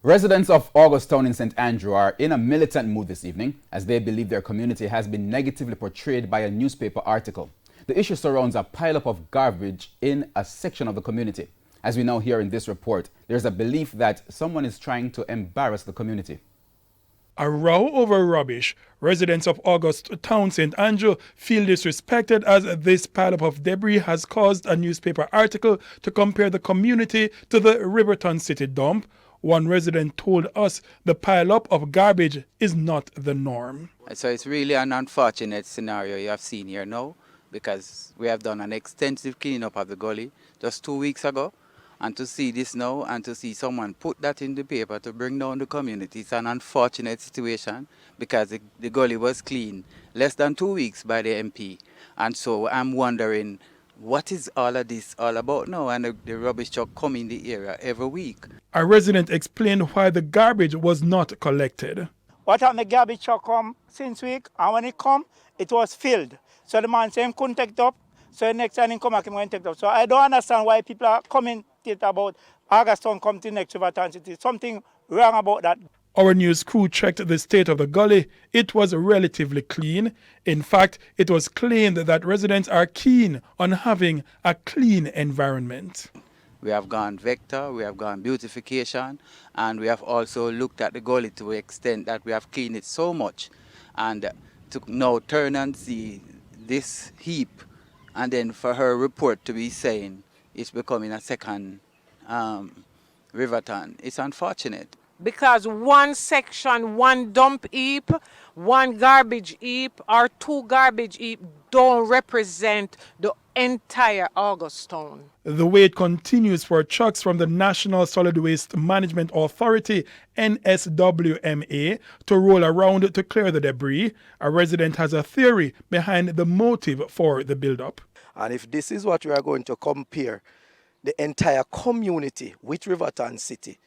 Residents of Augustown in St. Andrew are in a militant mood this evening as they believe their community has been negatively portrayed by a newspaper article. The issue surrounds a pileup of garbage in a section of the community. As we now hear in this report, there's a belief that someone is trying to embarrass the community. A row over rubbish. Residents of Augustown St. Andrew feel disrespected as this pileup of debris has caused a newspaper article to compare the community to the Riverton city dump. One resident told us the pileup of garbage is not the norm. So it's really an unfortunate scenario you have seen here now, because we have done an extensive cleanup of the gully just 2 weeks ago. And to see this now and to see someone put that in the paper to bring down the community, it's an unfortunate situation because the gully was clean less than 2 weeks by the MP. And so I'm wondering, what is all of this all about now? And the rubbish truck come in the area every week. A resident explained why the garbage was not collected. What happened, the garbage truck come since week, and when it come, it was filled. So the man said he couldn't take it up, so the next time he come back, he going to take it up. So I don't understand why people are commenting about Augustown come to next Riverton City. Something wrong about that. Our news crew checked the state of the gully. It was relatively clean. In fact, it was claimed that residents are keen on having a clean environment. We have gone vector, we have gone beautification, and we have also looked at the gully to the extent that we have cleaned it so much. And to now turn and see this heap, and then for her report to be saying it's becoming a second Riverton, it's unfortunate. Because one section, one dump heap, one garbage heap, or two garbage heap don't represent the entire Augustown. The wait continues for trucks from the National Solid Waste Management Authority, NSWMA, to roll around to clear the debris. A resident has a theory behind the motive for the buildup. And if this is what we are going to compare the entire community with Riverton City,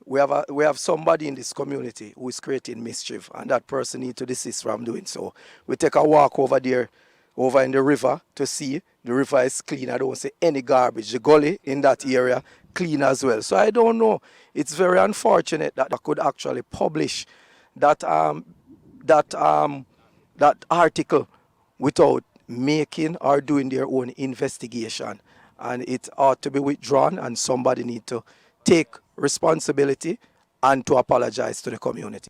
we have somebody in this community who is creating mischief, and that person needs to desist from doing so. We take a walk over there, over in the river, to see the river is clean. I don't see any garbage. The gully in that area clean as well. So I don't know. It's very unfortunate that I could actually publish that article without making or doing their own investigation. And it ought to be withdrawn, and somebody need to take responsibility and to apologize to the community.